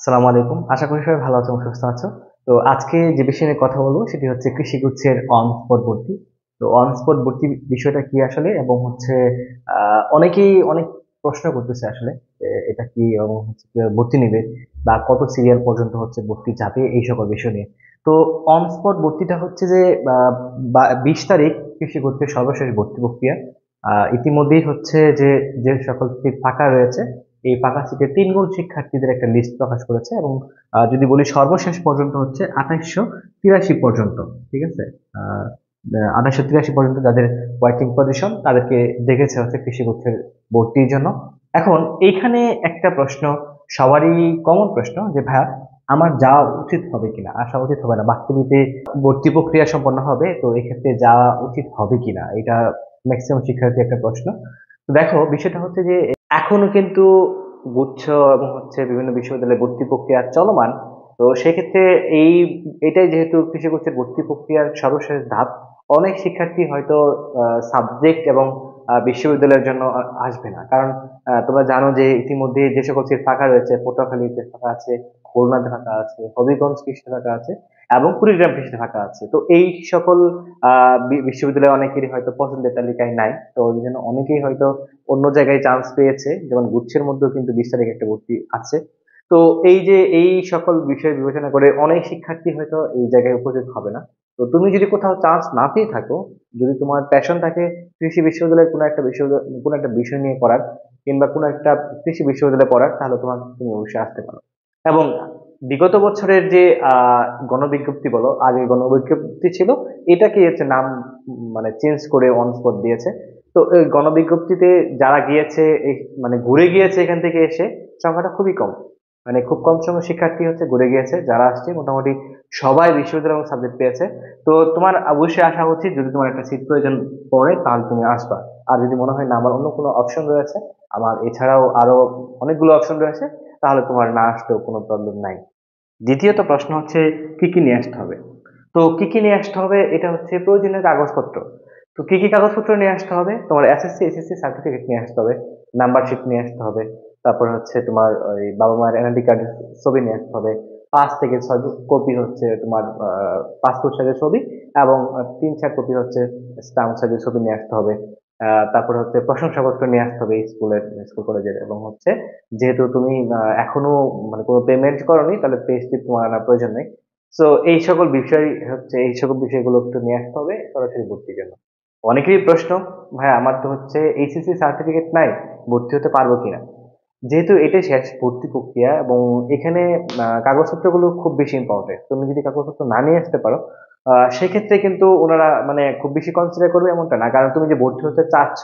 আসসালামু আলাইকুম। আশা করি সবাই ভালো আছো এবং সুস্থ আছো। তো আজকে যে বিষয় নিয়ে কথা বলবো সেটি হচ্ছে কৃষিগুচ্ছের অন স্পট ভর্তি। তো অন স্পট ভর্তি বিষয়টা কি আসলে, এবং হচ্ছে অনেকেই অনেক প্রশ্ন করতেছে আসলে যে এটা কি, এবং হচ্ছে কিভাবে ভর্তি নিবে বা কত সিরিয়াল পর্যন্ত হচ্ছে ভর্তি যাবে, এই সকল বিষয় নিয়ে। তো অন স্পট ভর্তিটা হচ্ছে যে 20 তারিখ কৃষিগুচ্ছের সর্বশেষ ভর্তি প্রক্রিয়া। ইতিমধ্যেই হচ্ছে যে যে সকল সিট ফাঁকা রয়েছে, এই ফাঁকা সিটে 3 গুণ শিক্ষার্থীদের একটা লিস্ট প্রকাশ করেছে, এবং যদি বলি সর্বশেষ পর্যন্ত হচ্ছে 2883 পর্যন্ত। ঠিক আছে। আহ 2883 পর্যন্ত যাদের ওয়াইটিং পজিশন, তাদেরকে দেখেছে হচ্ছে কৃষিগুচ্ছের ভর্তির জন্য। এখন এইখানে একটা প্রশ্ন সবারই কমন প্রশ্ন যে ভাইয়া, আমার যাওয়া উচিত হবে কিনা, আসা উচিত হবে না, বাস্তবিতে ভর্তি প্রক্রিয়া সম্পন্ন হবে, তো এক্ষেত্রে যাওয়া উচিত হবে কিনা, এটা ম্যাক্সিমাম শিক্ষার্থী একটা প্রশ্ন। তো দেখো, বিষয়টা হচ্ছে যে এখনো কিন্তু গুচ্ছ এবং হচ্ছে বিভিন্ন বিশ্ববিদ্যালয়ে ভর্তি প্রক্রিয়া চলমান। তো সেক্ষেত্রে এই এটাই যেহেতু কৃষিগুচ্ছের ভর্তি প্রক্রিয়ার সর্বশেষ ধাপ, অনেক শিক্ষার্থী হয়তো সাবজেক্ট এবং বিশ্ববিদ্যালয়ের জন্য আসবে না, কারণ তোমরা জানো যে ইতিমধ্যে যে সকল সিট ফাঁকা রয়েছে, পটুয়াখালীতে ফাঁকা আছে, খুলনাতে ফাঁকা আছে, হবিগঞ্জ কৃষিতে ফাঁকা আছে, এবং কুড়িগ্রাম কৃষিতে ফাঁকা আছে। তো এই সকল বিশ্ববিদ্যালয়ে অনেকেরই হয়তো পছন্দের তালিকায় নাই, তো ওই জন্য অনেকেই হয়তো অন্য জায়গায় চান্স পেয়েছে, যেমন গুচ্ছের মধ্যেও কিন্তু 20 তারিখ একটা ভর্তি আছে। তো এই যে এই সকল বিষয় বিবেচনা করে অনেক শিক্ষার্থী হয়তো এই জায়গায় উপস্থিত হবে না। তো তুমি যদি কোথাও চান্স না পেয়ে থাকো, যদি তোমার প্যাশন থাকে কৃষি বিশ্ববিদ্যালয়ের কোনো একটা বিষয় নিয়ে পড়ার, কিংবা কোনো একটা কৃষি বিশ্ববিদ্যালয়ে পড়ার, তাহলে তুমি অবশ্যই আসতে পারো। এবং বিগত বছরের যে গণবিজ্ঞপ্তি বলো, আগে গণবিজ্ঞপ্তি ছিল, এটাকে হচ্ছে নাম মানে চেঞ্জ করে অন স্পট দিয়েছে। তো এই গণবিজ্ঞপ্তিতে যারা গিয়েছে, মানে ঘুরে গিয়েছে এখান থেকে এসে, সংখ্যাটা খুবই কম। মানে খুব কম সংখ্যক শিক্ষার্থী হচ্ছে ঘুরে গিয়েছে, যারা আসছে মোটামুটি সবাই বিশ্ববিদ্যালয় এবং সাবজেক্ট পেয়েছে। তো তোমার অবশ্যই আসা উচিত, যদি তোমার একটা সিট প্রয়োজন পড়ে তাহলে তুমি আসবা। আর যদি মনে হয় না আমার অন্য কোনো অপশন রয়েছে, আমার এছাড়াও আরো অনেকগুলো অপশন রয়েছে, তাহলে তোমার না আসতেও কোনো প্রবলেম নাই। দ্বিতীয়ত প্রশ্ন হচ্ছে কি কি নিয়ে আসতে হবে। তো কি কি নিয়ে আসতে হবে, এটা হচ্ছে প্রয়োজনীয় কাগজপত্র। তো কি কি কাগজপত্র নিয়ে আসতে হবে, তোমার এসএসসি সার্টিফিকেট নিয়ে আসতে হবে, নাম্বারশিট নিয়ে আসতে হবে, তারপর হচ্ছে তোমার ওই বাবা মায়ের এনআইডি কার্ডের ছবি নিয়ে আসতে হবে, 5 থেকে 6 কপি হচ্ছে তোমার পাসপোর্ট সাইজের ছবি, এবং 3-4 কপি হচ্ছে স্ট্যাম্প সাইজের ছবি নিয়ে আসতে হবে। তারপর হচ্ছে প্রশংসাপত্র নিয়ে আসতে হবে স্কুল কলেজের, এবং হচ্ছে যেহেতু তুমি এখনো মানে কোনো পেমেন্ট করোনি, তাহলে পে স্লিপ তোমার আনার প্রয়োজন নেই। তো এই সকল বিষয়গুলো একটু নিয়ে আসতে হবে সরাসরি ভর্তির জন্য। অনেকেরই প্রশ্ন, ভাই আমার তো হচ্ছে এইচএসসি সার্টিফিকেট নাই, ভর্তি হতে পারবো কিনা। যেহেতু এটাই শেষ ভর্তি প্রক্রিয়া, এবং এখানে কাগজপত্রগুলো খুব বেশি ইম্পর্টেন্ট, তুমি যদি কাগজপত্র না নিয়ে আসতে পারো, সেক্ষেত্রে কিন্তু ওনারা মানে খুব বেশি কনসিডার করবে এমনটা না, কারণ তুমি যে ভর্তি হতে চাচ্ছ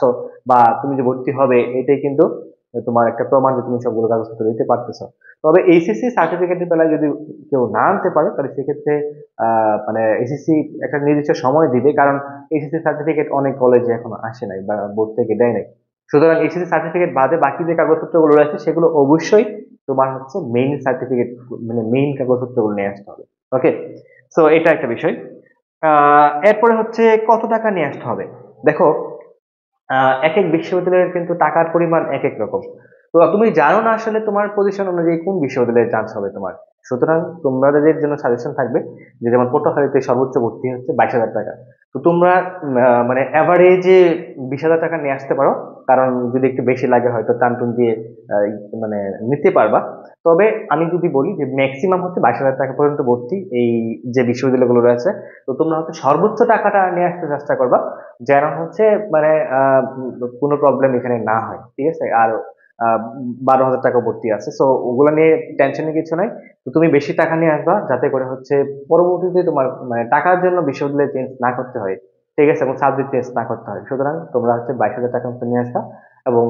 বা তুমি যে ভর্তি হবে, এটাই কিন্তু তোমার একটা প্রমাণ যে তুমি সবগুলো কাগজপত্র দিতে পারতেছো। তবে এইচএসসি সার্টিফিকেটের বেলায় যদি কেউ না আনতে পারে, তাহলে সেক্ষেত্রে মানে এসএসসি একটা নির্দিষ্ট সময় দিবে, কারণ এসএসসি সার্টিফিকেট অনেক কলেজে এখনো আসে নাই বা বোর্ড থেকে দেয় নাই। সুতরাং এসএসসি সার্টিফিকেট বাদে বাকি যে কাগজপত্রগুলো রয়েছে, সেগুলো অবশ্যই তোমার হচ্ছে মেইন সার্টিফিকেট, মানে মেইন কাগজপত্রগুলো নিয়ে আসতে হবে। ওকে, সো এটা একটা বিষয়। এরপরে হচ্ছে কত টাকা নিয়ে আসতে হবে। দেখো, এক এক বিশ্ববিদ্যালয়ের কিন্তু টাকার পরিমাণ এক এক রকম। তো তুমি জানো না আসলে তোমার পজিশন অনুযায়ী কোন বিশ্ববিদ্যালয়ে চান্স হবে তোমার। সুতরাং তোমাদের জন্য সাজেশন থাকবে যে, যেমন পটুয়াখালীতে সর্বোচ্চ ভর্তি হচ্ছে 22,000 টাকা। তো তোমরা মানে অ্যাভারেজে 20,000 টাকা নিয়ে আসতে পারো, কারণ যদি একটু বেশি লাগে হয়তো টানটুন দিয়ে আহ, মানে নিতে পারবা। তবে আমি যদি বলি যে ম্যাক্সিমাম হচ্ছে 22,000 টাকা পর্যন্ত ভর্তি এই যে বিশ্ববিদ্যালয়গুলো রয়েছে। তো তোমরা হচ্ছে সর্বোচ্চ টাকাটা নিয়ে আসতে চেষ্টা করবা, যেন হচ্ছে মানে কোনো প্রবলেম এখানে না হয়। ঠিক আছে। আর 12,000 টাকা ভর্তি আছে, সো ওগুলো নিয়ে টেনশনের কিছু নাই। তো তুমি বেশি টাকা নিয়ে আসবা, যাতে করে হচ্ছে পরবর্তীতে তোমার মানে টাকার জন্য বিশ্ববিদ্যালয় চেঞ্জ না করতে হয়। ঠিক আছে, এবং সাবজেক্ট চেঞ্জ না করতে হয়। সুতরাং তোমরা হচ্ছে 22,000 টাকা মতো নিয়ে আসবা, এবং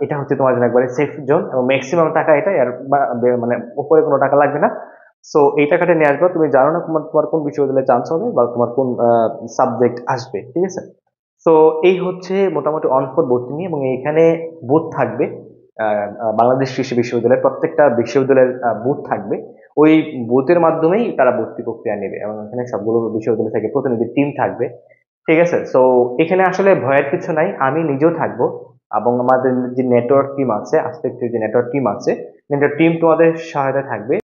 এটা হচ্ছে তোমার জন্য একবারে সেফ জোন, এবং ম্যাক্সিমাম টাকা এটা, আর মানে উপরে কোনো টাকা লাগবে না। সো এই টাকাটা নিয়ে আসবা। তুমি জানো না তোমার তোমার কোন বিশ্ববিদ্যালয়ে চান্স হবে বা তোমার কোন সাবজেক্ট আসবে। ঠিক আছে। তো এই হচ্ছে মোটামুটি অনস্পট ভর্তি নিয়ে, এবং এখানে বুথ থাকবে। বাংলাদেশ কৃষি বিশ্ববিদ্যালয়ের প্রত্যেকটা বিশ্ববিদ্যালয়ের বুথ থাকবে। ওই বুথের মাধ্যমেই তারা ভর্তি প্রক্রিয়া নেবে, এবং এখানে সবগুলো বিশ্ববিদ্যালয় থেকে প্রতিনিধি টিম থাকবে। ঠিক আছে। তো এখানে আসলে ভয়ের কিছু নাই, আমি নিজেও থাকবো, এবং আমাদের যে নেটওয়ার্ক টিম আছে, আসপেক্টের যে নেটওয়ার্ক টিম আছে, একটা টিম তোমাদের সহায়তা থাকবে।